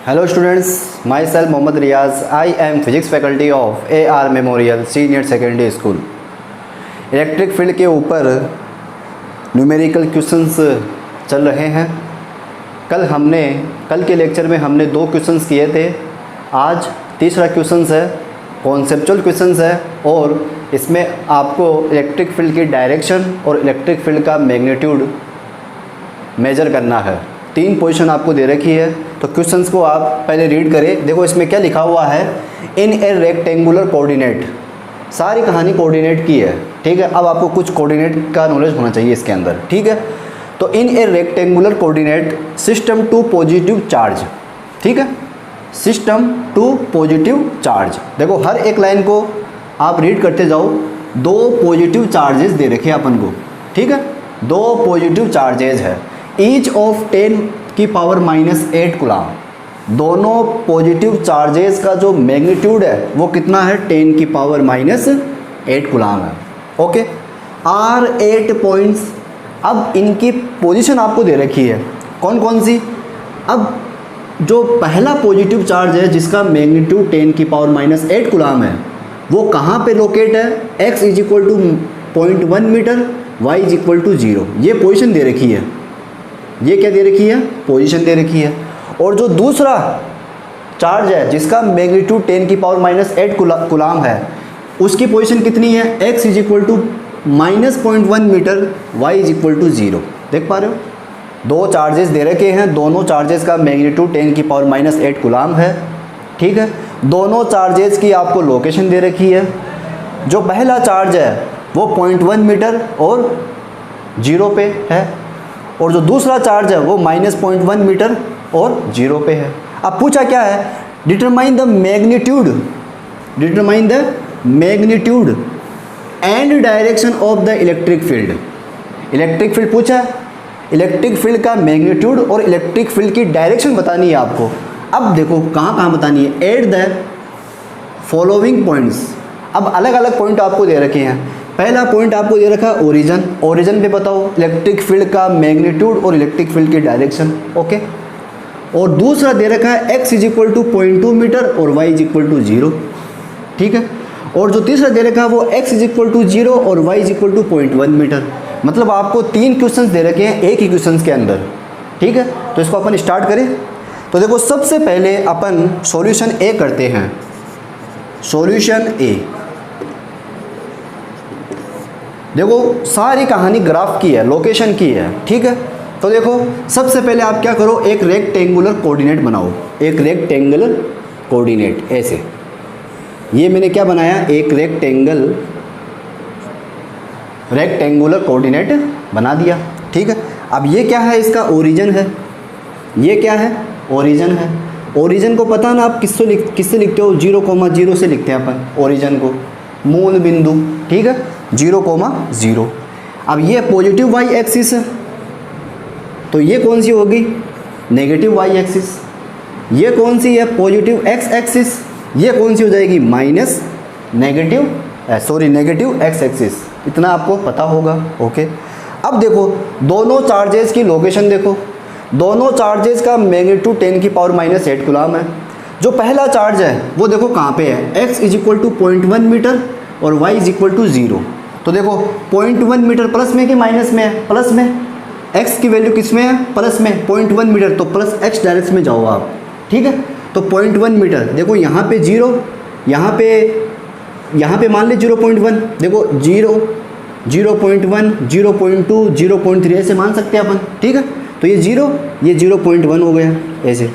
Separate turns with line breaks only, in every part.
Hello students, myself Mohammad Riaz. I am physics faculty of AR Memorial Senior Secondary School. Electric field के ऊपर numerical questions चल रहे हैं। कल के लेक्चर में हमने 2 क्वेश्चंस किए थे। आज तीसरा क्वेश्चंस है, कॉन्सेप्चुअल क्वेश्चंस है और इसमें आपको इलेक्ट्रिक फील्ड की डायरेक्शन और इलेक्ट्रिक फील्ड का मैग्नीट्यूड मेजर करना है। 3 पोजीशन आपको दे रखी है, तो क्वेश्चंस को आप पहले रीड करें। देखो इसमें क्या लिखा हुआ है, इन ए रेक्टेंगुलर कोऑर्डिनेट। सारी कहानी कोऑर्डिनेट की है, ठीक है। अब आपको कुछ कोऑर्डिनेट का नॉलेज होना चाहिए इसके अंदर, ठीक है। तो in a rectangular coordinate system two positive charge, ठीक है, सिस्टम टू पॉजिटिव चार्ज। देखो हर एक लाइन को आप रीड करते जाओ। 2 पॉजिटिव चार्जेस दे रखे हैं अपन को, ठीक है। 2 पॉजिटिव चार्जेस है, ईच ऑफ 10 की पावर -8 कूलम। दोनों पॉजिटिव चार्जेस का जो मैग्नीट्यूड है वो कितना है, 10 की पावर -8 कूलम है, ओके। Are 8 points. अब इनकी पोजीशन आपको दे रखी है, कौन कौन सी। अब जो पहला पॉजिटिव चार्ज है जिसका मैग्नीट्यूड 10 की पावर -8 कूलम है, वो कहाँ पे लोकेट है, x = 0.1 मीटर, y = 0। ये पोजीशन दे रखी है, ये क्या दे रखी है, पोजीशन दे रखी है। और जो दूसरा चार्ज है जिसका मैग्नीट्यूड 10 की पावर -8 कूलम है, उसकी पोजीशन कितनी है, x = -0.1 मीटर, y = 0। देख पा रहे हो, 2 चार्जेस दे रखे हैं, दोनों चार्जेस का मैग्नीट्यूड 10 की पावर -8 कूलम है, ठीक है। दोनों चार्जेस की आपको लोकेशन दे रखी है। जो पहला चार्ज है वो 0.1 मीटर और 0 पे है, और जो दूसरा चार्ज है वो -0.1 मीटर और 0 पे है। अब पूछा क्या है, determine the magnitude and direction of the electric field. Electric field पूछा है, इलेक्ट्रिक फील्ड का मैग्नीट्यूड और इलेक्ट्रिक फील्ड की डायरेक्शन बतानी है आपको। अब देखो कहाँ कहाँ बतानी है, एट द फॉलोइंग पॉइंट्स। अब अलग अलग पॉइंट आपको दे रखे हैं। पहला पॉइंट आपको दे रखा है ओरिजिन, ओरिजिन पे बताओ इलेक्ट्रिक फील्ड का मैग्नीट्यूड और इलेक्ट्रिक फील्ड की डायरेक्शन, ओके। और दूसरा दे रखा है x = 0.2 मीटर और y = 0, ठीक है। और जो तीसरा दे रखा है वो x = 0 और y = 0.1 मीटर। मतलब आपको 3 क्वेश्चंस दे रखे हैं एक ही क्वेश्चंस के अंदर, ठीक है। तो इसको अपन स्टार्ट करें। तो देखो सबसे पहले अपन सॉल्यूशन ए करते हैं। सॉल्यूशन ए, देखो सारी कहानी ग्राफ की है, लोकेशन की है, ठीक है। तो देखो सबसे पहले आप क्या करो, एक रेक्टेंगुलर कोऑर्डिनेट बनाओ। एक रेक्टेंगुलर कोऑर्डिनेट ऐसे, ये मैंने क्या बनाया, एक रेक्टेंगुलर कोऑर्डिनेट बना दिया, ठीक है। अब ये क्या है, इसका ओरिजिन है। ये क्या है, ओरिजिन है। ओरिजिन को पता ना आप किससे लिखते हो, 0,0 से लिखते हैं अपन ओरिजिन को, मूल बिंदु, ठीक है, 0,0। अब ये पॉजिटिव y एक्सिस है, तो ये कौन सी होगी, नेगेटिव y एक्सिस। ये कौन सी है, पॉजिटिव x एक्सिस। ये कौन सी हो जाएगी, नेगेटिव x एक्सिस। इतना आपको पता होगा, ओके। अब देखो दोनों चार्जेस की लोकेशन देखो। दोनों चार्जेस का मैग्नीट्यूड 10 की पावर -8 कूलम है। जो पहला चार्ज है वो देखो कहाँ पे है, x = 0.1 मीटर और y = 0। तो देखो 0.1 मीटर प्लस में कि माइनस में है, प्लस में। x की वैल्यू किस में है, प्लस में। 0.1 मीटर तो प्लस x डायरेक्शन में जाओ आप, ठीक है। तो 0.1 मीटर, देखो यहाँ पे 0, यहाँ पे मान ली 0.1, देखो 0, 0.1, 0.2, 0.3 ऐसे मान सकते हैं अपन, ठीक है। तो ये 0, ये 0.1 हो गया, ऐसे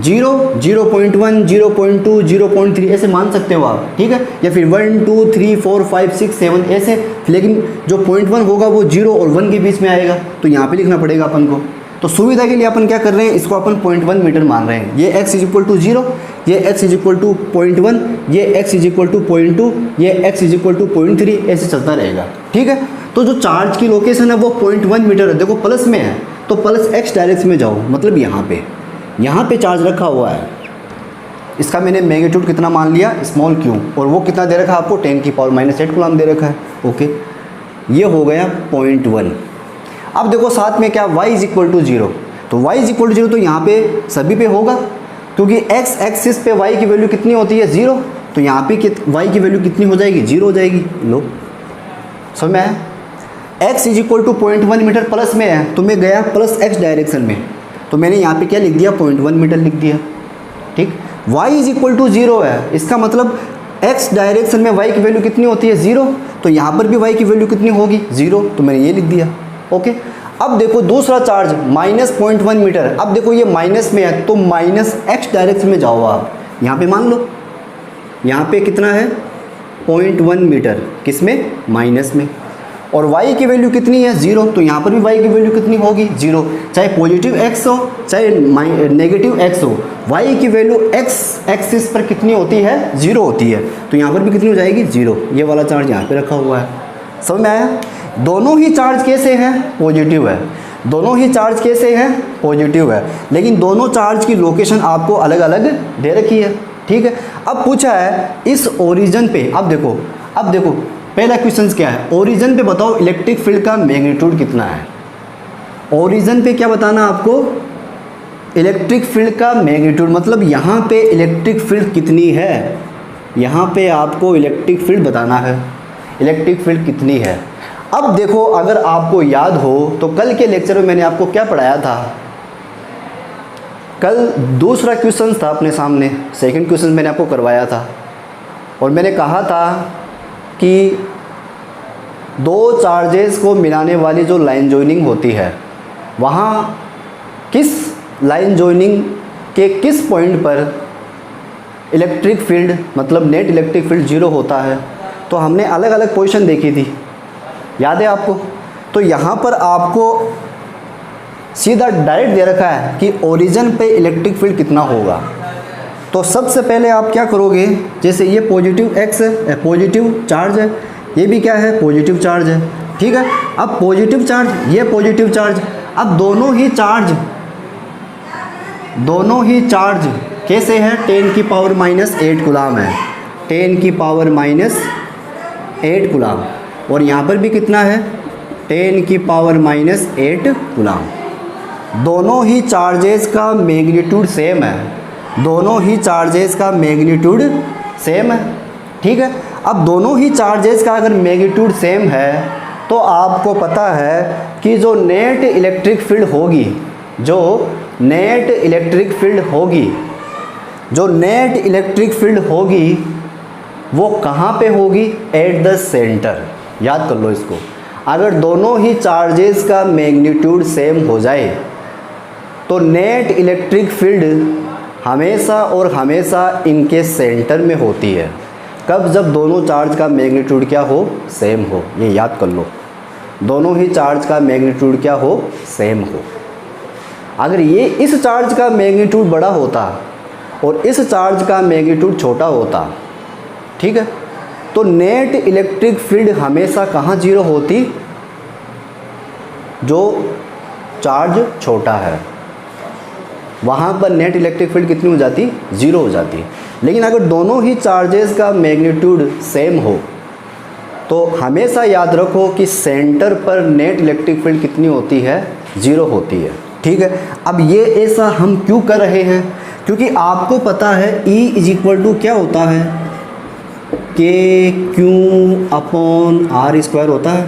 0, 0.1, 0.2, 0.3 ऐसे मान सकते हो आप, ठीक है। या फिर 1, 2, 3, 4, 5, 6, 7 ऐसे, लेकिन जो 0.1 होगा वो 0 और 1 के बीच में आएगा, तो यहाँ पे लिखना पड़ेगा अपन को। तो सुविधा के लिए अपन क्या कर रहे हैं, इसको अपन 0.1 मीटर मान रहे हैं। ये x = 0, ये x = 0.1, ये x = 0.2, ये x = 0.3 ऐसे चलता रहेगा, ठीक है। तो जो चार्ज की लोकेशन है वो 0.1 मीटर है, देखो प्लस में है, तो प्लस x डायरेक्शन में जाओ, मतलब यहाँ पे चार्ज रखा हुआ है। इसका मैंने मैग्नीट्यूड कितना मान लिया, स्मॉल q, और वो कितना दे रखा है आपको, 10 की पावर -8 कूलम दे रखा है, ओके। ये हो गया 0.1। अब देखो साथ में क्या, y = 0, तो y = 0 तो यहाँ पे सभी पे होगा, क्योंकि एक्स एक्सिस पे वाई की वैल्यू कितनी होती है 0, तो यहाँ पे वाई की वैल्यू कितनी हो जाएगी 0 हो जाएगी। लो समझ में आया। x is equal to 0.1 metre plus में है तो मैं गया प्लस x डायरेक्शन में, तो मैंने यहाँ पे क्या लिख दिया 0.1 मीटर लिख दिया। ठीक, y इज इक्वल टू 0 है, इसका मतलब x डायरेक्शन में y की वैल्यू कितनी होती है 0, तो यहाँ पर भी y की वैल्यू कितनी होगी 0, तो मैंने ये लिख दिया। ओके, अब देखो दूसरा चार्ज माइनस 0.1 मीटर, अब देखो ये माइनस में है तो माइनस x डायरेक्शन में जाओ आप, यहाँ पे मान लो यहाँ पे कितना है 0.1 मीटर, किस में माइनस में, और y की वैल्यू कितनी है 0, तो यहाँ पर भी y की वैल्यू कितनी होगी 0, चाहे पॉजिटिव x हो चाहे नेगेटिव x हो, y की वैल्यू x एक्सिस पर कितनी होती है 0 होती है, तो यहाँ पर भी कितनी हो जाएगी 0। ये वाला चार्ज यहाँ पे रखा हुआ है, समझ में आया। दोनों ही चार्ज कैसे हैं पॉजिटिव है, दोनों ही चार्ज कैसे हैं पॉजिटिव है, लेकिन दोनों चार्ज की लोकेशन आपको अलग अलग दे रखी है। ठीक है, अब पूछा है इस ओरिजिन पे, अब देखो पहला क्वेश्चन क्या है, ओरिजिन पे बताओ इलेक्ट्रिक फील्ड का मैग्नीट्यूड कितना है। ओरिजिन पे क्या बताना आपको, इलेक्ट्रिक फील्ड का मैग्नीट्यूड, मतलब यहाँ पे इलेक्ट्रिक फील्ड कितनी है, यहाँ पे आपको इलेक्ट्रिक फील्ड बताना है, इलेक्ट्रिक फील्ड कितनी है। अब देखो अगर आपको याद हो तो कल के लेक्चर में मैंने आपको क्या पढ़ाया था, कल दूसरा क्वेश्चन था अपने सामने, सेकंड क्वेश्चन मैंने आपको करवाया था, और मैंने कहा था कि दो चार्जेस को मिलाने वाली जो लाइन जॉइनिंग होती है, वहाँ किस लाइन जॉइनिंग के किस पॉइंट पर इलेक्ट्रिक फील्ड मतलब नेट इलेक्ट्रिक फील्ड 0 होता है। तो हमने अलग अलग पोजीशन देखी थी, याद है आपको। तो यहाँ पर आपको सीधा डायरेक्ट दे रखा है कि ओरिजिन पे इलेक्ट्रिक फील्ड कितना होगा। तो सबसे पहले आप क्या करोगे, जैसे ये पॉजिटिव x है, पॉजिटिव चार्ज है, ये भी क्या है पॉजिटिव चार्ज है। ठीक है, अब पॉजिटिव चार्ज, ये पॉजिटिव चार्ज, अब दोनों ही चार्ज कैसे हैं, 10 की पावर -8 कूलाम है, 10 की पावर -8 कूलाम, और यहाँ पर भी कितना है 10 की पावर -8 कूलाम। दोनों ही चार्जेस का मैग्नीट्यूड सेम है, दोनों ही चार्जेस का मैग्नीट्यूड सेम है। ठीक है, अब दोनों ही चार्जेस का अगर मैग्नीट्यूड सेम है तो आपको पता है कि जो नेट इलेक्ट्रिक फील्ड होगी, जो नेट इलेक्ट्रिक फील्ड होगी वो कहाँ पे होगी, एट द सेंटर। याद कर लो इसको, अगर दोनों ही चार्जेस का मैग्नीट्यूड सेम हो जाए तो नेट इलेक्ट्रिक फील्ड हमेशा और हमेशा इनके सेंटर में होती है। कब, जब दोनों चार्ज का मैग्नीट्यूड क्या हो, सेम हो। ये याद कर लो, दोनों ही चार्ज का मैग्नीट्यूड क्या हो, सेम हो। अगर ये इस चार्ज का मैग्नीट्यूड बड़ा होता और इस चार्ज का मैग्नीट्यूड छोटा होता, ठीक है, तो नेट इलेक्ट्रिक फील्ड हमेशा कहाँ 0 होती, जो चार्ज छोटा है वहाँ पर नेट इलेक्ट्रिक फील्ड कितनी हो जाती, 0 हो जाती। लेकिन अगर दोनों ही चार्जेस का मैग्नीट्यूड सेम हो तो हमेशा याद रखो कि सेंटर पर नेट इलेक्ट्रिक फील्ड कितनी होती है, 0 होती है। ठीक है, अब ये ऐसा हम क्यों कर रहे हैं, क्योंकि आपको पता है E इज इक्वल टू क्या होता है, KQ/R² होता है।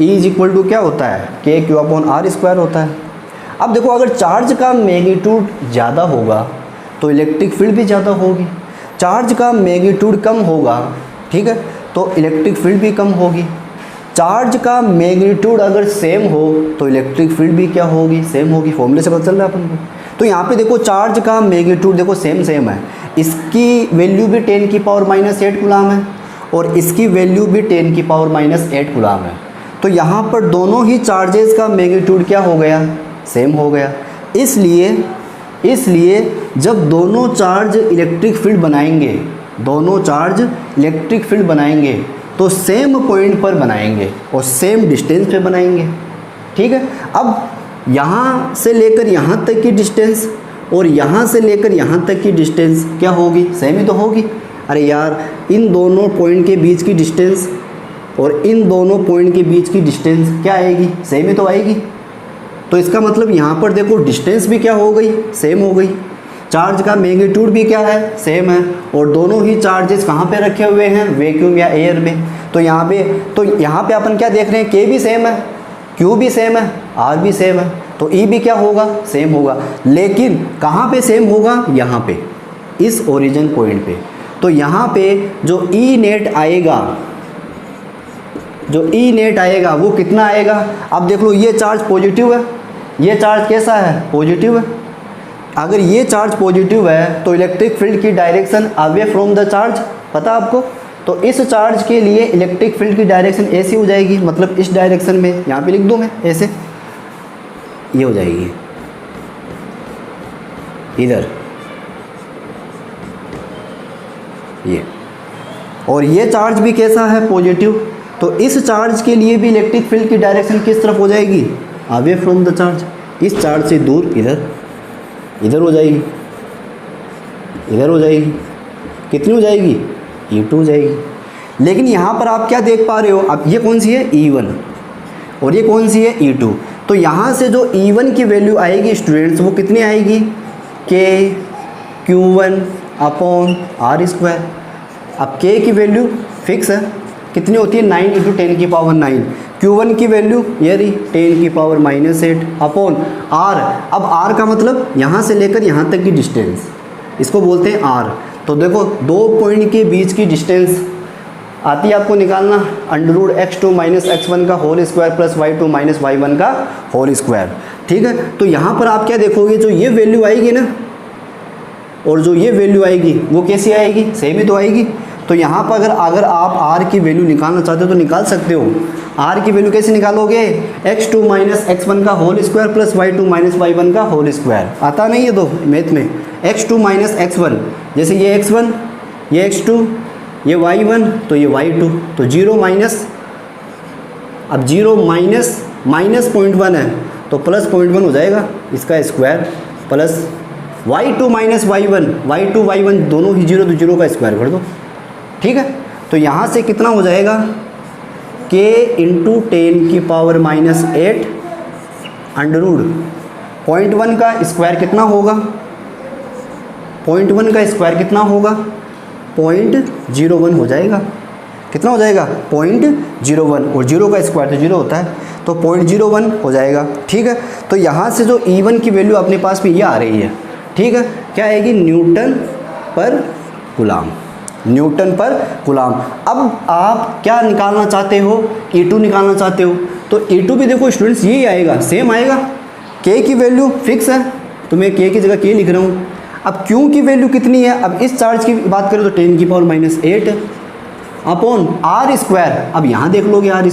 E इज इक्वल टू क्या होता है, KQ/R² होता है। अब देखो अगर चार्ज का मैग्नीट्यूड ज़्यादा होगा तो इलेक्ट्रिक फील्ड भी ज़्यादा होगी, चार्ज का मैग्नीट्यूड कम होगा, ठीक है, तो इलेक्ट्रिक फील्ड भी कम होगी। चार्ज का मैग्नीट्यूड अगर सेम हो तो इलेक्ट्रिक फील्ड भी क्या होगी, सेम होगी। फॉर्मूले से पता चल रहा है अपन को। तो यहाँ पे देखो चार्ज का मैग्नीट्यूड देखो सेम है, इसकी वैल्यू भी 10 की पावर -8 कूलाम है और इसकी वैल्यू भी 10 की पावर -8 कूलाम है। तो यहाँ पर दोनों ही चार्जेस का मैग्नीट्यूड क्या हो गया, सेम हो गया। इसलिए जब दोनों चार्ज इलेक्ट्रिक फील्ड बनाएंगे, तो सेम पॉइंट पर बनाएंगे और सेम डिस्टेंस पे बनाएंगे। ठीक है, अब यहाँ से लेकर यहाँ तक की डिस्टेंस और यहाँ से लेकर यहाँ तक की डिस्टेंस क्या होगी, सेम ही तो होगी। अरे यार, इन दोनों पॉइंट के बीच की डिस्टेंस और इन दोनों पॉइंट के बीच की डिस्टेंस क्या आएगी, सेम ही तो आएगी। तो इसका मतलब यहाँ पर देखो डिस्टेंस भी क्या हो गई, सेम हो गई। चार्ज का मैग्नीट्यूड भी क्या है, सेम है, और दोनों ही चार्जेस कहाँ पे रखे हुए हैं, वैक्यूम या एयर में। तो यहाँ पे अपन क्या देख रहे हैं, के भी सेम है, क्यू भी सेम है, आर भी सेम है, तो ई भी क्या होगा, सेम होगा। लेकिन कहाँ पे सेम होगा, यहाँ पे, इस ओरिजिन पॉइंट पे। तो यहाँ पे जो ई नेट आएगा वो कितना आएगा। अब देख लो, ये चार्ज पॉजिटिव है, ये चार्ज कैसा है, पॉजिटिव है। अगर ये चार्ज पॉजिटिव है तो इलेक्ट्रिक फील्ड की direction away from the charge, पता आपको। तो इस चार्ज के लिए इलेक्ट्रिक फील्ड की डायरेक्शन ऐसी हो जाएगी, मतलब इस डायरेक्शन में, यहाँ पे लिख दूँ मैं ऐसे, ये हो जाएगी इधर ये। और ये चार्ज भी कैसा है, पॉजिटिव। तो इस चार्ज के लिए भी इलेक्ट्रिक फील्ड की डायरेक्शन किस तरफ हो जाएगी, अवे फ्रॉम द चार्ज, इस चार्ज से दूर, इधर हो जाएगी, इधर हो जाएगी। कितनी हो जाएगी, E2 हो जाएगी। लेकिन यहाँ पर आप क्या देख पा रहे हो, अब ये कौन सी है, E1, और ये कौन सी है, E2। तो यहाँ से जो E1 की वैल्यू आएगी स्टूडेंट्स, वो कितनी आएगी, KQ1/R²। अब K की वैल्यू फिक्स है, कितनी होती है, 9 × 10⁻⁹। Q1 की वैल्यू ये रही 10⁻⁻8 अपॉन R। अब R का मतलब यहाँ से लेकर यहाँ तक की डिस्टेंस, इसको बोलते हैं R। तो देखो, दो पॉइंट के बीच की डिस्टेंस आती है आपको निकालना, √x2 - x1 का whole square plus y2 - y1 का होल स्क्वायर। ठीक है, तो यहाँ पर आप क्या देखोगे, जो ये वैल्यू आएगी ना, और जो ये वैल्यू आएगी वो कैसी आएगी, सेम ही तो आएगी। तो यहाँ पर अगर आप R की वैल्यू निकालना चाहते हो तो निकाल सकते हो। R की वैल्यू कैसे निकालोगे, x2 - x1 का whole square plus y2 - y1 का होल स्क्वायर। आता नहीं है तो मैथ में, x2 - x1, जैसे ये x1, ये x2, ये y1, तो ये y2, तो 0 माइनस, अब 0 माइनस -0.1 है तो प्लस 0.1 हो जाएगा, इसका square plus y2 - y1, y2 y1 दोनों ही 0, तो 0 का स्क्वायर कर दो। ठीक है, तो यहाँ से कितना हो जाएगा, k × 10⁻⁸ √0.1 का स्क्वायर कितना होगा, 0.1 का स्क्वायर कितना होगा, 0.01 हो जाएगा। कितना हो जाएगा, 0.01, और 0 का स्क्वायर तो 0 होता है, तो 0.01 हो जाएगा। ठीक है, तो यहाँ से जो E1 की वैल्यू अपने पास में ये आ रही है, ठीक है, क्या आएगी, न्यूटन पर कूलाम, न्यूटन पर कूलाम। अब आप क्या निकालना चाहते हो, E2 निकालना चाहते हो, तो E2 भी देखो स्टूडेंट्स यही आएगा, सेम आएगा। K की वैल्यू फिक्स है, तो मैं K की जगह K लिख रहा हूँ। अब Q की वैल्यू कितनी है, अब इस चार्ज की बात करें तो 10⁻⁸ अपॉन R²। अब यहाँ देख लोगे R²,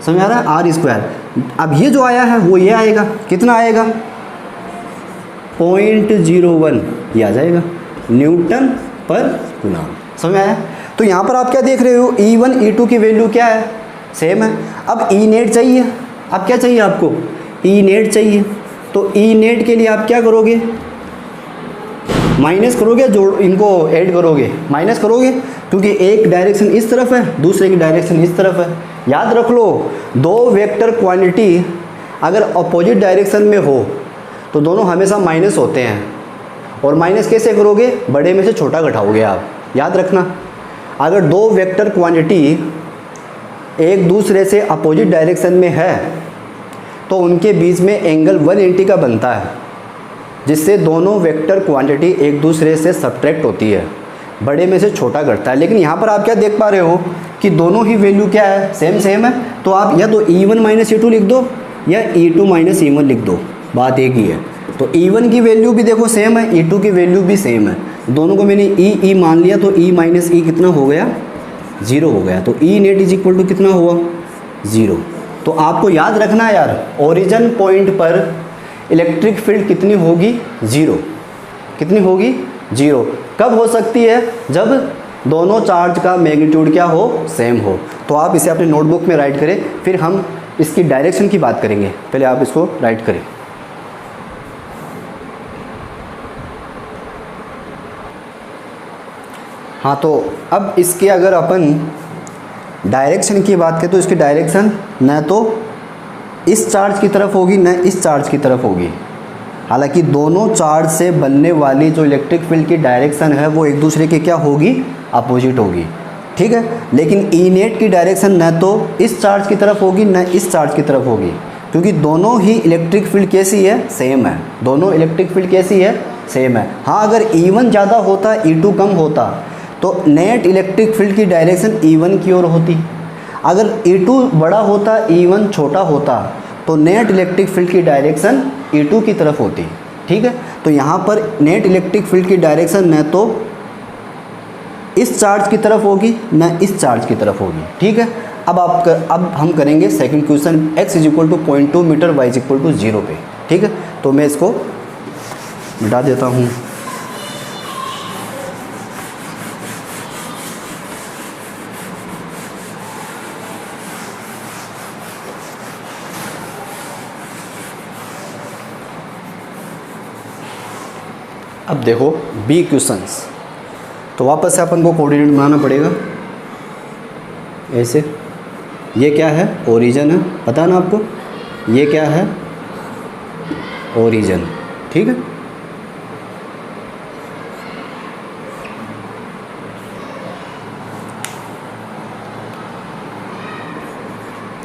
समझ आ रहा है, R²। अब ये जो आया है वो ये आएगा, कितना आएगा, 0.01, ये आ जाएगा न्यूटन पर कूलाम। समझ आया। तो यहाँ पर आप क्या देख रहे हो, E1 E2 की वैल्यू क्या है, सेम है। अब E नेट चाहिए, अब क्या चाहिए आपको, E नेट चाहिए। तो E नेट के लिए आप क्या करोगे, माइनस करोगे, जोड़, इनको ऐड करोगे, माइनस करोगे, क्योंकि एक डायरेक्शन इस तरफ है, दूसरे की डायरेक्शन इस तरफ है। याद रख लो, दो वेक्टर क्वांटिटी अगर अपोजिट डायरेक्शन में हो तो दोनों हमेशा माइनस होते हैं। और माइनस कैसे करोगे, बड़े में से छोटा घटाओगे आप, याद रखना। अगर दो वेक्टर क्वांटिटी एक दूसरे से अपोजिट डायरेक्शन में है तो उनके बीच में एंगल 180 का बनता है, जिससे दोनों वेक्टर क्वांटिटी एक दूसरे से सब्ट्रैक्ट होती है, बड़े में से छोटा घटता है। लेकिन यहाँ पर आप क्या देख पा रहे हो कि दोनों ही वैल्यू क्या है, सेम है। तो आप या तो E1 - E2 लिख दो या E2 - E1 लिख दो, बात एक ही है। तो E1 की वैल्यू भी देखो सेम है, E2 की वैल्यू भी सेम है, दोनों को मैंने E मान लिया, तो E - E कितना हो गया, 0 हो गया। तो E net is equal to कितना हुआ, 0। तो आपको याद रखना है यार, ओरिजिन पॉइंट पर इलेक्ट्रिक फील्ड कितनी होगी, 0। कितनी होगी, 0। कब हो सकती है, जब दोनों चार्ज का मैग्नीट्यूड क्या हो, सेम हो। तो आप इसे अपने नोटबुक में राइट करें, फिर हम इसकी डायरेक्शन की बात करेंगे, पहले आप इसको राइट करें। हाँ, तो अब इसके अगर अपन डायरेक्शन की बात करें तो इसकी डायरेक्शन न तो इस चार्ज की तरफ होगी न इस चार्ज की तरफ होगी। हालांकि दोनों चार्ज से बनने वाली जो इलेक्ट्रिक फील्ड की डायरेक्शन है वो एक दूसरे के क्या होगी, अपोजिट होगी, ठीक है। लेकिन ई नेट की डायरेक्शन न तो इस चार्ज की तरफ होगी न इस चार्ज की तरफ होगी, क्योंकि दोनों ही इलेक्ट्रिक फील्ड कैसी है, सेम है। दोनों इलेक्ट्रिक फील्ड कैसी है, सेम है। हाँ, अगर E1 ज़्यादा होता, E2 कम होता, तो नेट इलेक्ट्रिक फील्ड की डायरेक्शन E1 की ओर होती। अगर E2 बड़ा होता, E1 छोटा होता, तो नेट इलेक्ट्रिक फील्ड की डायरेक्शन E2 की तरफ होती, ठीक है। तो यहाँ पर नेट इलेक्ट्रिक फील्ड की डायरेक्शन न तो इस चार्ज की तरफ होगी न इस चार्ज की तरफ होगी, ठीक है। अब हम करेंगे second question, x = 0.2 metre, y = 0 पे, ठीक है। तो मैं इसको मिटा देता हूँ। अब देखो बी क्वेश्चंस, तो वापस से अपन को कोऑर्डिनेट बनाना पड़ेगा ऐसे। ये क्या है, ओरिजिन है, पता ना आपको, ये क्या है, ओरिजिन, ठीक है।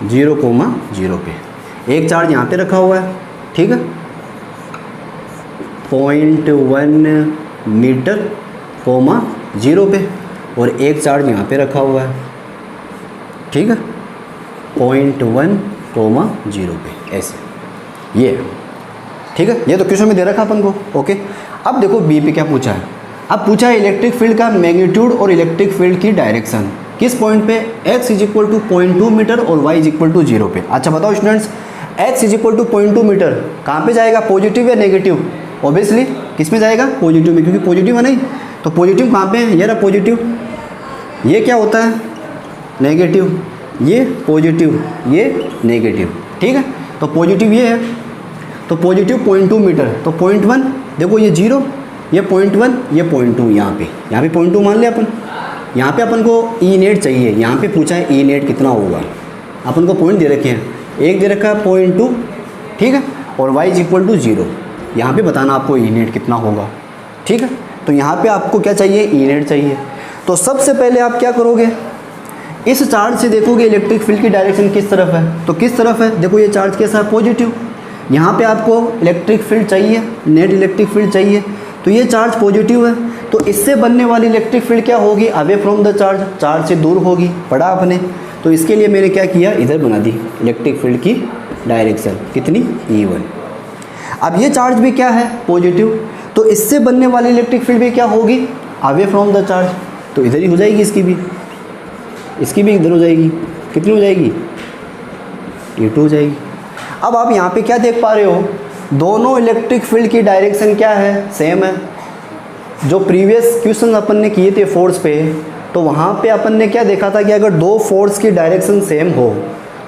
जीरो कोमा जीरो पे एक चार्ज यहाँ पे रखा हुआ है, ठीक है, 0.1 मीटर कोमा 0 पे, और एक चार्ज यहाँ पे रखा हुआ है, ठीक है, 0.1 कोमा 0 पे, ऐसे ये, ठीक है। ये तो क्वेश्चन में दे रखा अपन को, ओके। अब देखो बी पे क्या पूछा है। अब पूछा है इलेक्ट्रिक फील्ड का मैग्नीट्यूड और इलेक्ट्रिक फील्ड की डायरेक्शन किस पॉइंट पे, x = 0.2 मीटर और y = 0 पे। अच्छा बताओ स्टूडेंट्स, x = 0.2 मीटर कहाँ पे जाएगा, पॉजिटिव या नेगेटिव? ऑब्वियसली किस में जाएगा, पॉजिटिव में, क्योंकि पॉजिटिव है नहीं। तो पॉजिटिव कहाँ पे है, ये रहा पॉजिटिव। ये क्या होता है, नेगेटिव, ये पॉजिटिव, ये नेगेटिव, ठीक है। तो पॉजिटिव ये है, तो पॉजिटिव 0.2 मीटर, तो 0.1, देखो ये 0, ये 0.1, ये 0.2, यहाँ पे 0.2 मान लिया अपन। यहाँ पे अपन को ई नेट चाहिए, यहाँ पे पूछा है ई नेट कितना होगा। अपन को पॉइंट दे रखे हैं, एक दे रखा है 0.2, ठीक है, और y = 0। यहाँ पे बताना आपको ई नेट कितना होगा, ठीक है। तो यहाँ पे आपको क्या चाहिए, ई नेट चाहिए। तो सबसे पहले आप क्या करोगे, इस चार्ज से देखोगे इलेक्ट्रिक फील्ड की डायरेक्शन किस तरफ है, तो किस तरफ है, देखो ये चार्ज कैसा है, पॉजिटिव। यहाँ पे आपको इलेक्ट्रिक फील्ड चाहिए, नेट इलेक्ट्रिक फील्ड चाहिए, तो ये चार्ज पॉजिटिव है, तो इससे बनने वाली इलेक्ट्रिक फील्ड क्या होगी, away from the charge, charge से दूर होगी, पढ़ा आपने। तो इसके लिए मैंने क्या किया, इधर बना दी इलेक्ट्रिक फील्ड की डायरेक्शन कितनी, E1। अब ये चार्ज भी क्या है, पॉजिटिव, तो इससे बनने वाली इलेक्ट्रिक फील्ड भी क्या होगी, अवे फ्रॉम द चार्ज, तो इधर ही हो जाएगी, इसकी भी इधर हो जाएगी, कितनी हो जाएगी, E2 हो जाएगी। अब आप यहाँ पे क्या देख पा रहे हो, दोनों इलेक्ट्रिक फील्ड की डायरेक्शन क्या है, सेम है। जो प्रीवियस क्वेश्चन अपन ने किए थे फोर्स पे, तो वहाँ पे अपन ने क्या देखा था कि अगर दो फोर्स की डायरेक्शन सेम हो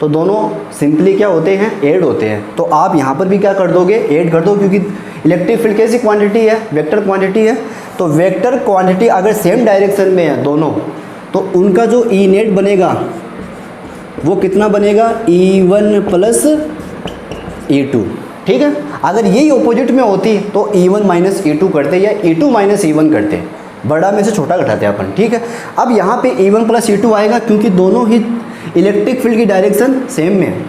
तो दोनों सिंपली क्या होते हैं, ऐड होते हैं। तो आप यहाँ पर भी क्या कर दोगे, ऐड कर दो, क्योंकि इलेक्ट्रिक फील्ड कैसी क्वांटिटी है, वेक्टर क्वांटिटी है। तो वेक्टर क्वांटिटी अगर सेम डायरेक्शन में है दोनों, तो उनका जो ई नेट बनेगा वो कितना बनेगा, E1 + E2, ठीक है। अगर यही ऑपोजिट में होती तो E1 - E2 करते या E2 - E1 करते, बड़ा में से छोटा घटाते अपन, ठीक है। अब यहाँ पे E1 + E2 आएगा, क्योंकि दोनों ही इलेक्ट्रिक फील्ड की डायरेक्शन सेम में है,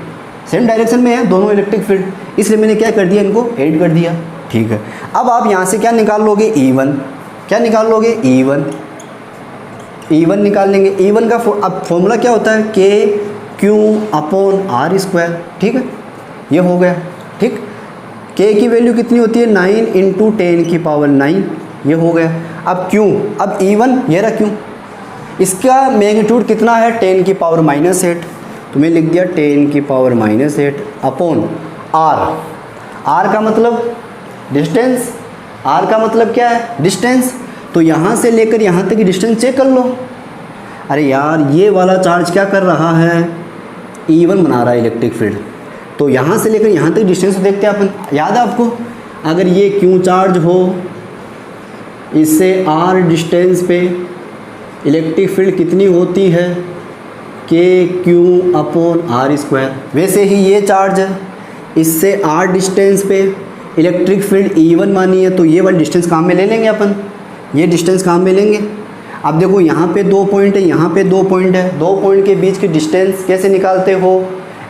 सेम डायरेक्शन में है दोनों इलेक्ट्रिक फील्ड, इसलिए मैंने क्या कर दिया, इनको ऐड कर दिया, ठीक है। अब आप यहाँ से क्या निकाल लोगे, E1, क्या निकाल लोगे, E1 निकाल लेंगे। E1 का अब फॉर्मूला क्या होता है, KQ/R², ठीक है, ये हो गया, ठीक। K की वैल्यू कितनी होती है, 9 × 10⁹, ये हो गया। अब Q, अब E1 ये रहा Q, इसका मैग्नीट्यूड कितना है, 10⁻⁸, तो मैं लिख दिया 10⁻⁸/R। R का मतलब डिस्टेंस, R का मतलब क्या है, डिस्टेंस। तो यहाँ से लेकर यहाँ तक की डिस्टेंस चेक कर लो। अरे यार, ये वाला चार्ज क्या कर रहा है, E1 बना रहा है इलेक्ट्रिक फील्ड, तो यहाँ से लेकर यहाँ तक डिस्टेंस देखते हैं अपन। याद है आपको, अगर ये Q चार्ज हो, इससे R डिस्टेंस पे इलेक्ट्रिक फील्ड कितनी होती है, KQ/R²। वैसे ही ये चार्ज है, इससे R डिस्टेंस पे इलेक्ट्रिक फील्ड E1 मानी है, तो ये वाली डिस्टेंस काम में ले लेंगे अपन, ये डिस्टेंस काम में लेंगे। अब देखो यहाँ पे 2 पॉइंट है, यहाँ पे 2 पॉइंट है, 2 पॉइंट के बीच की डिस्टेंस कैसे निकालते हो,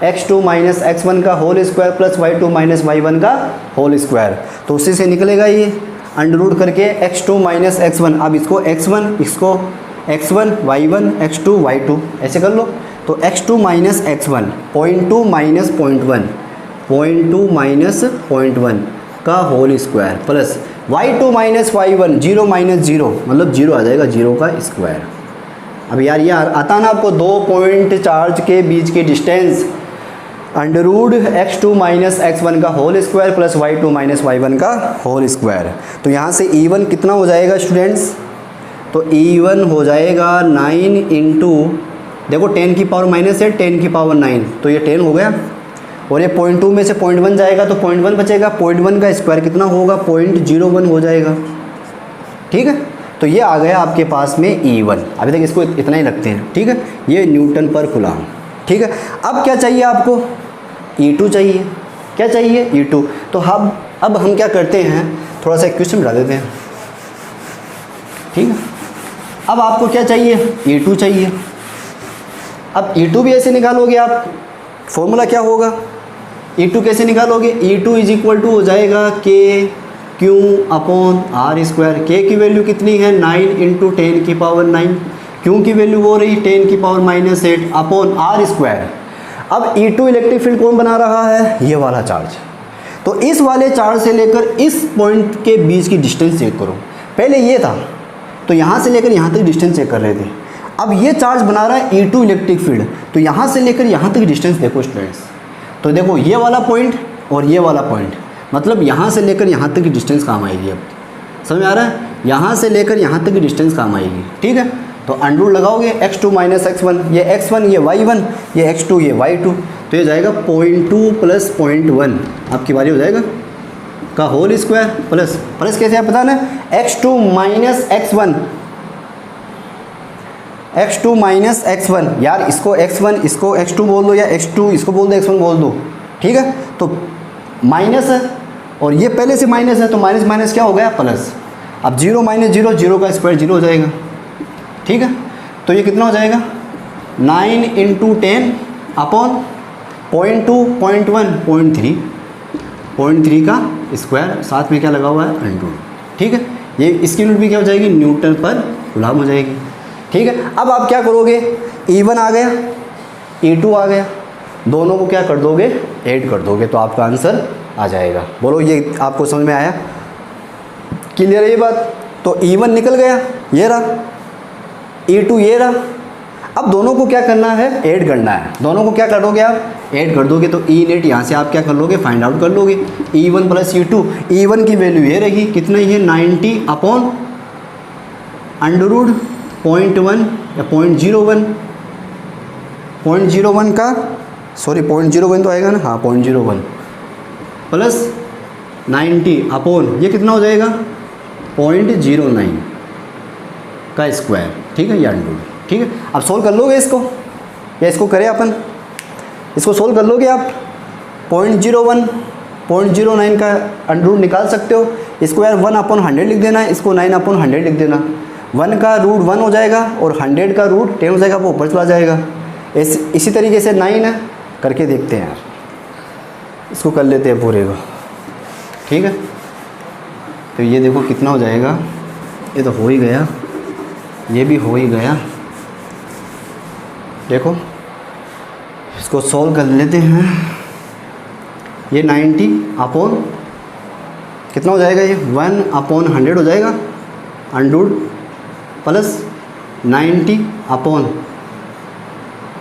x2 माइनस x1 का whole square plus y2 minus y1 का होल स्क्वायर, तो उसी से निकलेगा ये अंडर रूट करके x2 माइनस x1। अब इसको x1, इसको x1 y1 x2 y2 ऐसे कर लो, तो x2 minus x1 0.2 minus 0.1 0.2 minus 0.1 का whole square plus y2 minus y1 0 minus 0 मतलब 0 आ जाएगा, 0 का स्क्वायर। अब यार ये आता ना आपको 2 पॉइंट चार्ज के बीच की distance under root x2 minus x1 का whole square plus y2 minus y1 का होल स्क्वायर। तो यहाँ से E1 कितना हो जाएगा स्टूडेंट्स, तो E1 हो जाएगा 9 इंटू, देखो 10 की पावर माइनस है 10 की पावर 9, तो ये 10 हो गया, और ये 0.2 में से 0.1 जाएगा तो 0.1 बचेगा, 0.1 का स्क्वायर कितना होगा 0.01 हो जाएगा। ठीक है, तो ये आ गया आपके पास में E1। अभी तक इसको इतना ही रखते हैं, ठीक है, ये न्यूटन पर कूलम। ठीक है, अब क्या चाहिए आपको, E2 चाहिए। क्या चाहिए, E2। तो अब हम क्या करते हैं, थोड़ा सा क्वेश्चन बता देते हैं। ठीक है, अब आपको क्या चाहिए, E2 चाहिए। अब E2 भी ऐसे निकालोगे आप, फॉर्मूला क्या होगा, E2 कैसे निकालोगे, E2 इज इक्वल टू हो जाएगा KQ upon R square. K की वैल्यू कितनी है 9 इंटू 10 की पावर 9, Q की वैल्यू हो रही 10 की power minus 8 upon R square. अब E2 इलेक्ट्रिक फील्ड कौन बना रहा है, ये वाला चार्ज। तो इस वाले चार्ज से लेकर इस पॉइंट के बीच की डिस्टेंस चेक करो। पहले ये था, तो यहाँ से लेकर यहाँ तक डिस्टेंस चेक कर रहे थे। अब ये चार्ज बना रहा है E2 इलेक्ट्रिक फील्ड, तो यहाँ से लेकर यहाँ तक डिस्टेंस देखो स्टूडेंट्स। तो देखो ये वाला पॉइंट और ये वाला पॉइंट, मतलब यहाँ से लेकर यहाँ तक की डिस्टेंस काम आएगी। अब समझ में आ रहा है, यहाँ से लेकर यहाँ तक की डिस्टेंस काम आएगी। ठीक है, तो अंडर रूट लगाओगे x2 माइनस x1, ये x1 ये y1, ये x2 ये y2, तो ये जाएगा 0.2 प्लस 0.1 आपकी बारी हो जाएगा का होल स्क्वायर प्लस कैसे आप पता ना, x2 minus x1, x2 minus x1, यार इसको x1 इसको x2 बोल दो, या x2 इसको बोल दो x1 बोल दो। ठीक है, तो माइनस है और ये पहले से माइनस है, तो माइनस माइनस क्या हो गया प्लस। अब 0 माइनस 0, 0 का स्क्वायर 0 हो जाएगा। ठीक है, तो ये कितना हो जाएगा 9 इंटू 10 अपॉन 0.2 0.1 0.3 का स्क्वायर, साथ में क्या लगा हुआ है अंडर रूट। ठीक है, ये इसकी यूनिट भी क्या हो जाएगी, न्यूटन पर कूलम हो जाएगी। ठीक है, अब आप क्या करोगे, E1 आ गया E2 आ गया, दोनों को क्या कर दोगे, ऐड कर दोगे, तो आपका आंसर आ जाएगा। बोलो ये आपको समझ में आया, क्लियर है ये बात। तो E1 निकल गया, ये रहा, E2 ये रहा। अब दोनों को क्या करना है, ऐड करना है। दोनों को क्या करोगे आप, ऐड कर दोगे, तो E नेट यहाँ से आप क्या कर लोगे, फाइंड आउट कर लोगे। E1 प्लस E2, E1 की वैल्यू ये रही, कितना ही है 90 अपॉन अंडर रूट 0.1 या 0.01 का, सॉरी 0.01 तो आएगा ना, हाँ 0.01 प्लस 90 अपॉन ये कितना हो जाएगा 0.09 का स्क्वायर। ठीक है, या अंडर रूट। ठीक है, अब सोल्व कर लोगे इसको, या इसको करें अपन, इसको सोल्व कर लोगे आप। 0.01 0.09 का अंडर रूट निकाल सकते हो, इसको यार 1/100 लिख देना है, इसको 9/100 लिख देना। 1 का रूट 1 हो जाएगा और 100 का रूट 10 हो जाएगा, वो ऊपर चला जाएगा। इसी तरीके से 9 है, करके देखते हैं यार, इसको कर लेते हैं पूरे को। ठीक है, तो ये देखो कितना हो जाएगा, ये तो हो ही गया, ये भी हो ही गया। देखो इसको सॉल्व कर लेते हैं, ये 90 अपॉन कितना हो जाएगा, ये 1/100 हो जाएगा अंडर रूट प्लस 90 अपॉन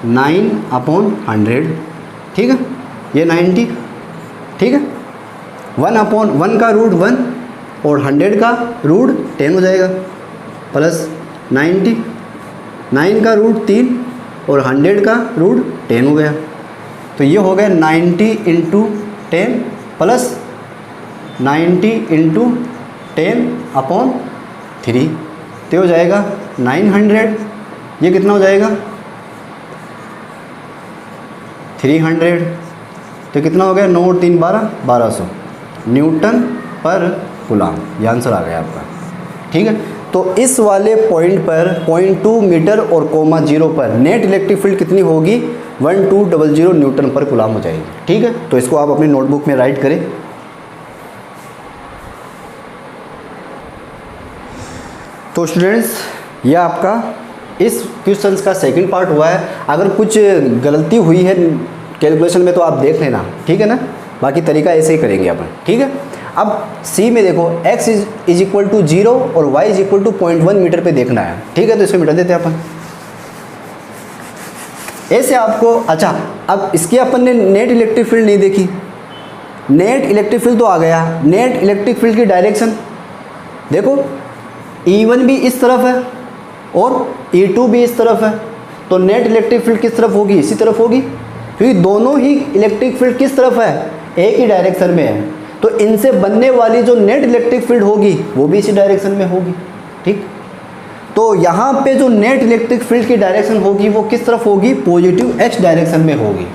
9/100। ठीक है, ये 90। ठीक है, 1/1 का रूट 1 और 100 का रूट 10 हो जाएगा, प्लस 90, 9 का रूट 3 और 100 का रूट 10 हो गया। तो ये हो गया 90 इंटू 10 प्लस 90 इंटू 10/3, तो हो जाएगा 900। ये कितना हो जाएगा 300, तो कितना हो गया 9 और 3 12, 1200। न्यूटन पर कूलम, ये आंसर आ गया आपका। ठीक है, तो इस वाले पॉइंट पर 0.2 मीटर और कोमा 0 पर नेट इलेक्ट्रिक फील्ड कितनी होगी, 1200 न्यूटन पर कूलम हो जाएगी। ठीक है, तो इसको आप अपनी नोटबुक में राइट करें। तो स्टूडेंट्स, ये आपका इस क्वेश्चंस का सेकंड पार्ट हुआ है। अगर कुछ गलती हुई है कैलकुलेशन में तो आप देख लेना, ठीक है ना, बाकी तरीका ऐसे ही करेंगे अपन। ठीक है, अब सी में देखो x इज इक्वल टू 0 और y is equal to 0.1 metre पे देखना है। ठीक है, तो इसको मिटा देते हैं अपन ऐसे आपको। अच्छा, अब इसकी अपन ने नेट इलेक्ट्रिक फील्ड नहीं देखी, नेट इलेक्ट्रिक फील्ड तो आ गया। नेट इलेक्ट्रिक फील्ड की डायरेक्शन देखो, E1 भी इस तरफ है और E2 भी इस तरफ है, तो नेट इलेक्ट्रिक फील्ड किस तरफ होगी, इसी तरफ होगी, क्योंकि दोनों ही इलेक्ट्रिक फील्ड किस तरफ है, एक ही डायरेक्शन में है। तो इनसे बनने वाली जो नेट इलेक्ट्रिक फील्ड होगी वो भी इसी डायरेक्शन में होगी। ठीक, तो यहाँ पे जो नेट इलेक्ट्रिक फील्ड की डायरेक्शन होगी वो किस तरफ होगी, पॉजिटिव x डायरेक्शन में होगी,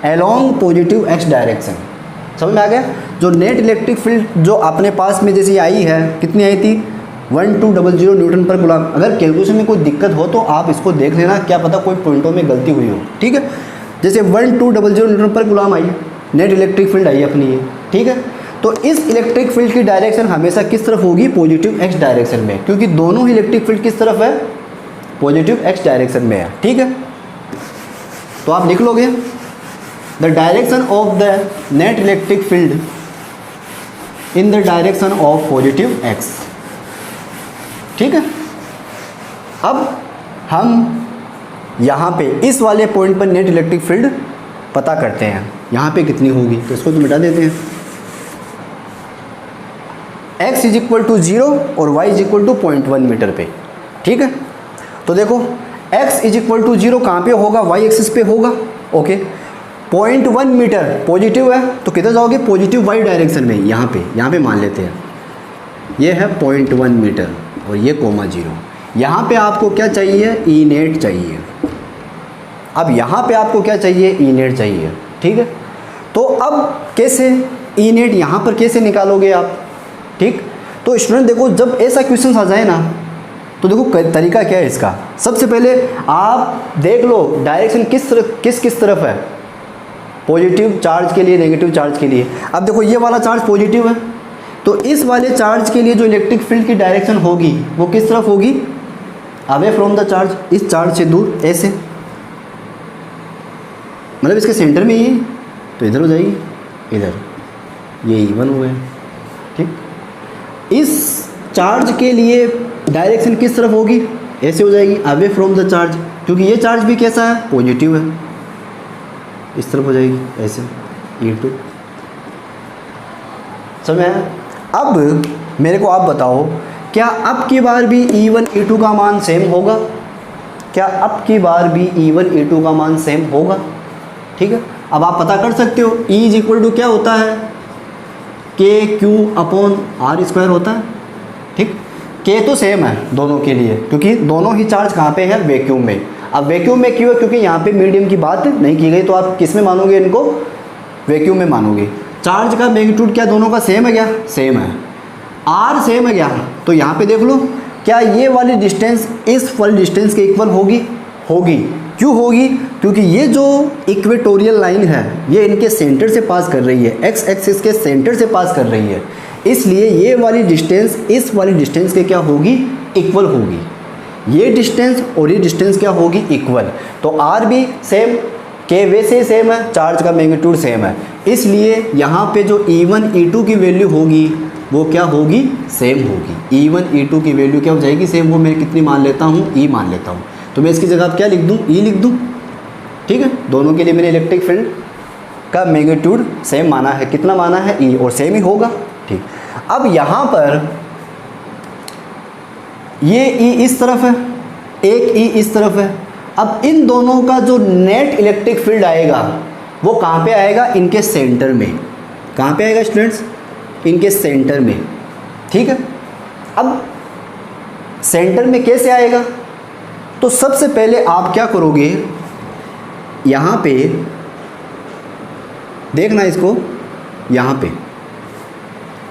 अलोंग पॉजिटिव x डायरेक्शन। समझ में आ गया। जो नेट इलेक्ट्रिक फील्ड जो अपने पास में जैसे आई है, कितनी आई थी, 1200 न्यूटन पर कूलम। अगर कैलकुलेशन में कोई दिक्कत हो तो आप इसको देख लेना, क्या पता कोई पॉइंटों में गलती हुई हो। ठीक है, जैसे 1200 न्यूटन पर coulomb I, net electric field I अपनी ये। ठीक है, तो इस इलेक्ट्रिक फील्ड की डायरेक्शन हमेशा किस तरफ होगी, पॉजिटिव x डायरेक्शन में, क्योंकि दोनों ही इलेक्ट्रिक फील्ड किस तरफ है, पॉजिटिव x डायरेक्शन में है। ठीक है, तो आप लिख लोगे the direction of the net electric field in the direction of positive x। ठीक है, अब हम यहाँ पे इस वाले पॉइंट पर नेट इलेक्ट्रिक फील्ड पता करते हैं, यहाँ पे कितनी होगी, तो इसको तो मिटा देते हैं। x इज इक्वल टू 0 और y is equal to 0.1 metre पे। ठीक है, तो देखो x इज इक्वल टू 0 कहाँ पे होगा, y एक्सिस पे होगा। ओके, 0.1 मीटर पॉजिटिव है तो किधर जाओगे, पॉजिटिव y डायरेक्शन में, यहाँ पे मान लेते हैं ये है 0.1 मीटर और ये कोमा 0। यहाँ पे आपको क्या चाहिए, ई नेट चाहिए। अब यहाँ पे आपको क्या चाहिए, ई नेट चाहिए। ठीक है, तो अब कैसे ई नेट यहाँ पर कैसे निकालोगे आप। ठीक, तो स्टूडेंट देखो, जब ऐसा क्वेश्चन आ जाए ना तो देखो तरीका क्या है इसका। सबसे पहले आप देख लो डायरेक्शन किस तरफ है, पॉजिटिव चार्ज के लिए, नेगेटिव चार्ज के लिए। अब देखो ये वाला चार्ज पॉजिटिव है, तो इस वाले चार्ज के लिए जो इलेक्ट्रिक फील्ड की डायरेक्शन होगी वो किस तरफ होगी, अवे फ्रॉम द चार्ज, इस चार्ज से दूर, ऐसे, मतलब इसके सेंटर में ये, तो इधर हो जाएगी, इधर ये E1 हो गया। ठीक, इस चार्ज के लिए डायरेक्शन किस तरफ होगी, ऐसे हो जाएगी, अवे फ्रॉम द चार्ज, क्योंकि ये चार्ज भी कैसा है, पॉजिटिव है, इस तरफ हो जाएगी ऐसे, E2। समझ में आया। अब मेरे को आप बताओ, क्या अब की बार भी E1 E2 का मान सेम होगा, क्या अब की बार भी E1 E2 का मान सेम होगा। ठीक है, अब आप पता कर सकते हो E इज इक्वल टू क्या होता है, KQ/R² होता है। ठीक, K तो सेम है दोनों के लिए, क्योंकि दोनों ही चार्ज कहाँ पे है, वैक्यूम में। अब वैक्यूम में क्यों है, क्योंकि यहाँ पे मीडियम की बात नहीं की गई, तो आप किस में मानोगे इनको, वैक्यूम में मानोगे। चार्ज का मैग्नीट्यूड क्या दोनों का सेम है, क्या सेम है, R सेम है क्या, तो यहाँ पे देख लो, क्या ये वाली डिस्टेंस इस वाली डिस्टेंस के इक्वल होगी, होगी। क्यों होगी, क्योंकि ये जो इक्वेटोरियल लाइन है ये इनके सेंटर से पास कर रही है, x एक्सिस के सेंटर से पास कर रही है, इसलिए ये वाली डिस्टेंस इस वाली डिस्टेंस के क्या होगी, इक्वल होगी। ये डिस्टेंस और ये डिस्टेंस क्या होगी, इक्वल। तो R भी सेम, K वैसे ही सेम है, चार्ज का मैग्नीट्यूड सेम है, इसलिए यहाँ पे जो E1 E2 की वैल्यू होगी वो क्या होगी, सेम होगी। E1 E2 की वैल्यू क्या हो जाएगी, सेम। वो मैं कितनी मान लेता हूँ, E मान लेता हूँ, तो मैं इसकी जगह अब क्या लिख दूँ, E लिख दूँ। ठीक है, दोनों के लिए मैंने इलेक्ट्रिक फील्ड का मैग्नीट्यूड सेम माना है, कितना माना है, E, और सेम ही होगा। ठीक, अब यहाँ पर ये E इस तरफ है, एक E इस तरफ है। अब इन दोनों का जो नेट इलेक्ट्रिक फील्ड आएगा वो कहाँ पे आएगा, इनके सेंटर में। कहाँ पे आएगा स्टूडेंट्स, इनके सेंटर में। ठीक है, अब सेंटर में कैसे आएगा, तो सबसे पहले आप क्या करोगे, यहाँ पे देखना इसको, यहाँ पे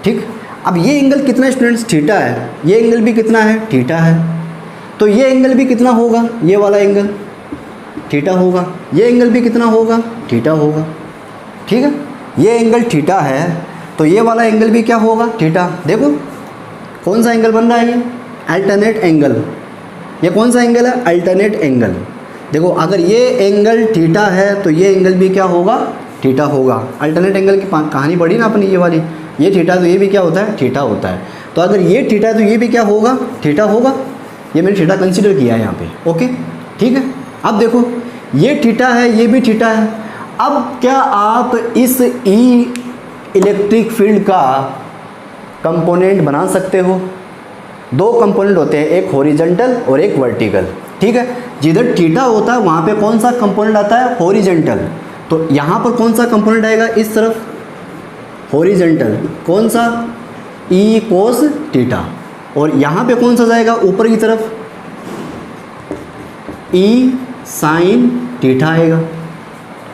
ठीक। अब ये एंगल कितना है स्टूडेंट्स, थीटा है, ये एंगल भी कितना है, थीटा है, तो ये एंगल भी कितना होगा, ये वाला एंगल थीटा होगा, ये एंगल भी कितना होगा, थीटा होगा, ठीक है। ये एंगल थीटा है तो ये वाला एंगल भी क्या होगा, थीटा। देखो कौन सा एंगल बन रहा है, ये अल्टरनेट एंगल। ये कौन सा एंगल है, अल्टरनेट एंगल। देखो अगर ये एंगल थीटा है तो ये एंगल भी क्या होगा, थीटा होगा। अल्टरनेट एंगल की कहानी पढ़ी ना अपनी ये वाली, ये थीटा तो ये भी क्या होता है, थीटा होता है। तो अगर ये थीटा तो ये भी क्या होगा, थीटा होगा। ये मैंने थीटा कंसीडर किया है यहाँ पे, ओके ठीक है। अब देखो ये थीटा है, ये भी थीटा है। अब क्या आप इस ई इलेक्ट्रिक फील्ड का कंपोनेंट बना सकते हो। दो कंपोनेंट होते हैं, एक हॉरिजॉन्टल और एक वर्टिकल, ठीक है। जिधर थीटा होता है वहाँ पे कौन सा कंपोनेंट आता है, हॉरिजॉन्टल। तो यहाँ पर कौन सा कंपोनेंट आएगा, इस तरफ हॉरिजॉन्टल, कौन सा, ई कोस थीटा। और यहाँ पे कौन सा जाएगा, ऊपर की तरफ ई साइन थीटा आएगा,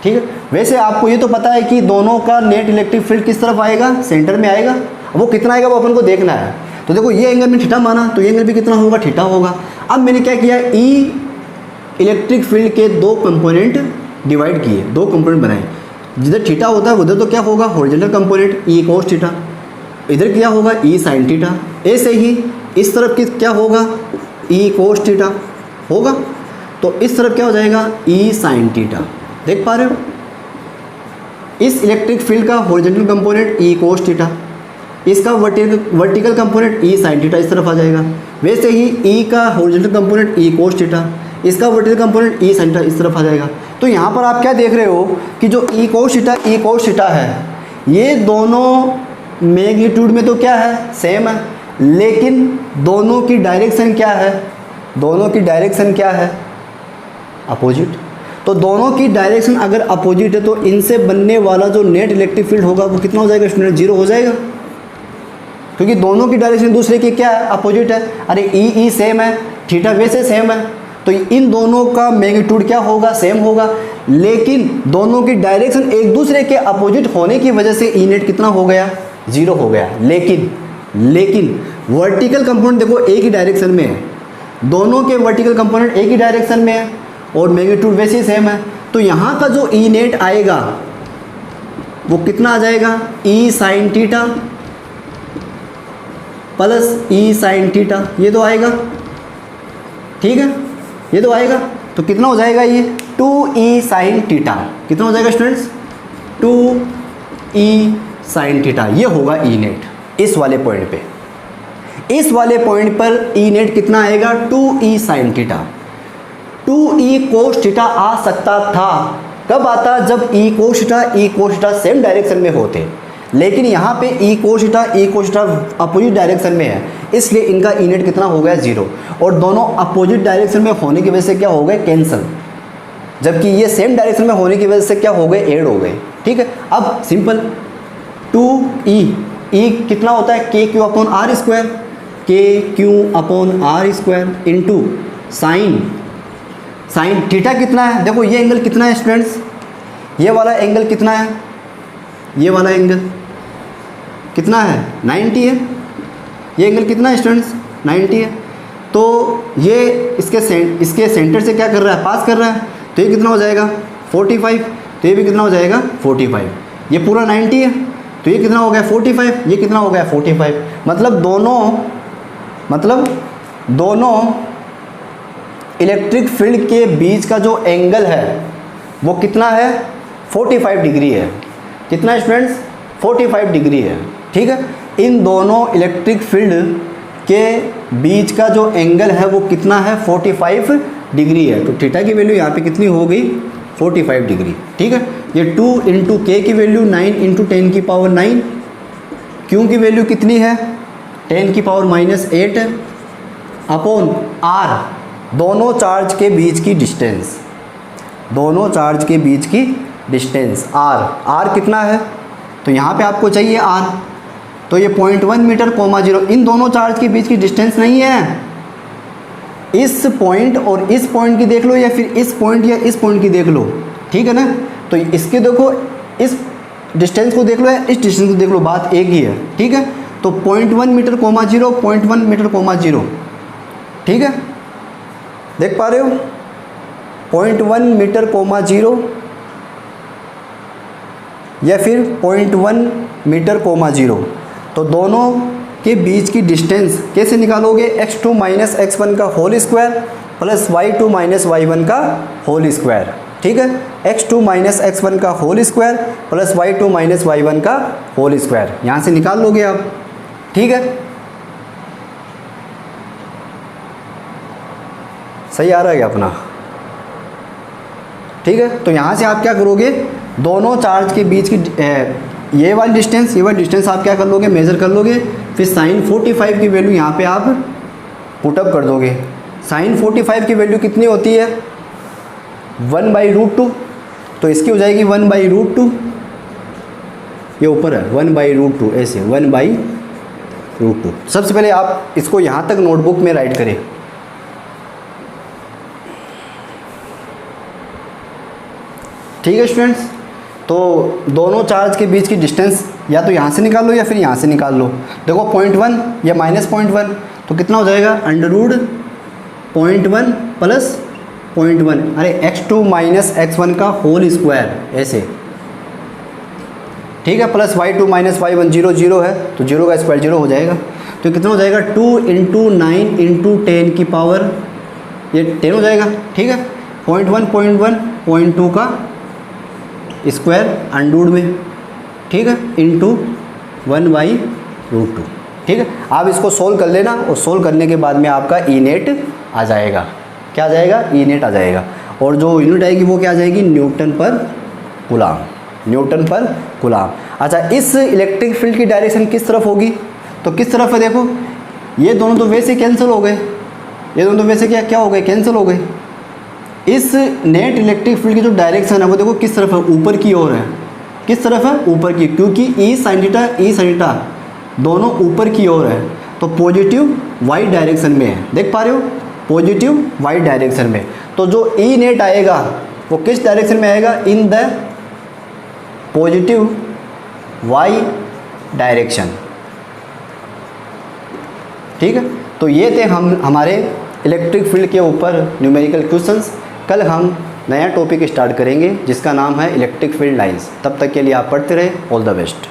ठीक है। वैसे आपको ये तो पता है कि दोनों का नेट इलेक्ट्रिक फील्ड किस तरफ आएगा, सेंटर में आएगा। वो कितना आएगा वो अपन को देखना है। तो देखो ये एंगल में थीटा माना तो ये एंगल भी कितना होगा, थीटा होगा। अब मैंने क्या किया, ई इलेक्ट्रिक फील्ड के दो कंपोनेंट डिवाइड किए, दो कंपोनेंट बनाए। जिधर थीटा होता है उधर तो क्या होगा, horizontal component E cos theta, इधर क्या होगा, ई साइन थीटा। ऐसे ही इस तरफ की क्या होगा, ई कोस थीटा होगा। तो इस तरफ क्या हो जाएगा, ई साइन थीटा। देख पा रहे हो, इस इलेक्ट्रिक फील्ड का horizontal component E cos theta, इसका vertical component E sine theta इस तरफ आ जाएगा। वैसे ही ई का horizontal component E cos theta, इसका vertical component E sine theta इस तरफ आ जाएगा। तो यहाँ पर आप क्या देख रहे हो कि जो ई कोस थीटा है, ये दोनों मैग्नीट्यूड में तो क्या है, सेम है, लेकिन दोनों की डायरेक्शन क्या है, दोनों की डायरेक्शन क्या है, अपोजिट। तो दोनों की डायरेक्शन अगर अपोजिट है तो इनसे बनने वाला जो नेट इलेक्ट्रिक फील्ड होगा वो कितना हो जाएगा स्टूडेंट, जीरो हो जाएगा, क्योंकि दोनों की डायरेक्शन दूसरे की क्या है, अपोजिट है। अरे ई सेम है, थीटा वैसे सेम है, तो इन दोनों का मैग्नीट्यूड क्या होगा, सेम होगा, लेकिन दोनों की डायरेक्शन एक दूसरे के अपोजिट होने की वजह से ई नेट कितना हो गया, जीरो हो गया। लेकिन वर्टिकल कंपोनेंट देखो एक ही डायरेक्शन में है, दोनों के वर्टिकल कंपोनेंट एक ही डायरेक्शन में है और मैग्नीट्यूड वैसे ही सेम है। तो यहाँ का जो ई नेट आएगा वो कितना आ जाएगा, ई साइन थीटा प्लस ई साइन थीटा, ये तो आएगा, ठीक है, ये तो आएगा। तो कितना हो जाएगा ये, 2e साइन थीटा। कितना हो जाएगा स्टूडेंट्स, 2e साइन थीटा, ये होगा ई नेट। इस वाले पॉइंट पे, इस वाले पॉइंट पर ई नेट कितना आएगा, 2e sine theta. 2e cos theta आ सकता था, कब आता, जब E cos theta same direction में होते, लेकिन यहाँ पे E cos theta opposite direction में है, इसलिए इनका ई नेट कितना हो गया, जीरो। और दोनों अपोजिट डायरेक्शन में होने की वजह से क्या हो गए, कैंसल, जबकि ये सेम डायरेक्शन में होने की वजह से क्या हो गए, ऐड हो गए, ठीक है। अब सिंपल 2e कितना होता है, K Q upon R square, K Q upon R square into sine theta कितना है। देखो ये एंगल कितना है स्टूडेंट्स, ये वाला एंगल कितना है, ये वाला एंगल कितना है, 90 है। ये एंगल कितना है स्टूडेंट्स, 90 है। तो ये इसके सेंटर से क्या कर रहा है, पास कर रहा है, तो ये कितना हो जाएगा, 45। तो ये भी कितना हो जाएगा, 45। ये पूरा 90 है, तो ये कितना हो गया, 45। ये कितना हो गया, 45। मतलब दोनों इलेक्ट्रिक फील्ड के बीच का जो एंगल है वो कितना है, 45 डिग्री है। कितना है स्टूडेंट्स, 45 डिग्री है, ठीक है। इन दोनों इलेक्ट्रिक फील्ड के बीच का जो एंगल है वो कितना है, 45 डिग्री है। तो थीटा की वैल्यू यहाँ पे कितनी हो गई, 45 डिग्री, ठीक है। ये 2 इंटू के की वैल्यू 9 इंटू 10 की पावर 9, क्यू की वैल्यू कितनी है, 10 की पावर -8 है, अपॉन आर, दोनों चार्ज के बीच की डिस्टेंस, दोनों चार्ज के बीच की डिस्टेंस आर कितना है, तो यहाँ पे आपको चाहिए आर, तो ये 0.1 मीटर, 0। इन दोनों चार्ज के बीच की डिस्टेंस नहीं है, इस पॉइंट और इस पॉइंट की देख लो, या फिर इस पॉइंट या इस पॉइंट की देख लो, ठीक है ना। तो इसके देखो, इस डिस्टेंस को देख लो या इस डिस्टेंस को देख लो, बात एक ही है, ठीक है। तो 0.1 मीटर कोमा 0, 0.1 मीटर कोमा 0, ठीक है, देख पा रहे हो, 0.1 मीटर कोमा 0 या फिर 0.1 मीटर कोमा 0। तो दोनों के बीच की डिस्टेंस कैसे निकालोगे, x2 माइनस x1 का whole square plus y2 minus y1 का होल स्क्वायर, ठीक है। x2 माइनस x1 का whole square plus y2 minus y1 का होल स्क्वायर, यहाँ से निकाल लोगे आप, ठीक है। सही आ रहा है क्या अपना, ठीक है। तो यहाँ से आप क्या करोगे, दोनों चार्ज के बीच की ये वाली डिस्टेंस आप क्या कर लोगे, मेज़र कर लोगे, फिर साइन 45 की वैल्यू यहाँ पे आप पुटअप कर दोगे। साइन 45 की वैल्यू कितनी होती है, 1/√2, तो इसकी हो जाएगी 1/√2, ये ऊपर है 1/√2, ऐसे 1/√2। सबसे पहले आप इसको यहाँ तक नोटबुक में राइट करें, ठीक है स्टूडेंट्स। तो दोनों चार्ज के बीच की डिस्टेंस या तो यहाँ से निकाल लो या फिर यहाँ से निकाल लो। देखो 0.1 या माइनस 0.1, तो कितना हो जाएगा, √0.1 प्लस 0.1, अरे x2 माइनस x1 का होल स्क्वायर, ऐसे, ठीक है, प्लस y2 माइनस y1, 0 0 है तो 0 का स्क्वायर 0 हो जाएगा। तो कितना हो जाएगा, 2 × 9 × 10 की पावर ये 10 हो जाएगा, ठीक है। 0.1 0.1 0.2 का स्क्वायर अंडूड में, ठीक है, इंटू 1/√2, ठीक है। आप इसको सोल्व कर लेना और सोल्व करने के बाद में आपका ई नेट आ जाएगा, क्या आ जाएगा, ई नेट आ जाएगा। और जो यूनिट आएगी वो क्या आ जाएगी, न्यूटन पर कूलाम, न्यूटन पर कूलाम। अच्छा, इस इलेक्ट्रिक फील्ड की डायरेक्शन किस तरफ होगी, तो किस तरफ है, देखो ये दोनों तो वैसे कैंसिल हो गए, ये दोनों तो वैसे क्या हो गए, कैंसिल हो गए। इस नेट इलेक्ट्रिक फील्ड की जो डायरेक्शन है वो देखो किस तरफ है, ऊपर की ओर है, किस तरफ है, ऊपर की, क्योंकि ई साइन थीटा दोनों ऊपर की ओर है, तो पॉजिटिव वाई डायरेक्शन में है, देख पा रहे हो, पॉजिटिव वाई डायरेक्शन में। तो जो ई नेट आएगा वो किस डायरेक्शन में आएगा, in the positive Y direction, ठीक है। तो ये थे हमारे इलेक्ट्रिक फील्ड के ऊपर न्यूमेरिकल क्वेश्चंस। कल हम नया टॉपिक स्टार्ट करेंगे जिसका नाम है इलेक्ट्रिक फील्ड लाइंस। तब तक के लिए आप पढ़ते रहे, ऑल द बेस्ट।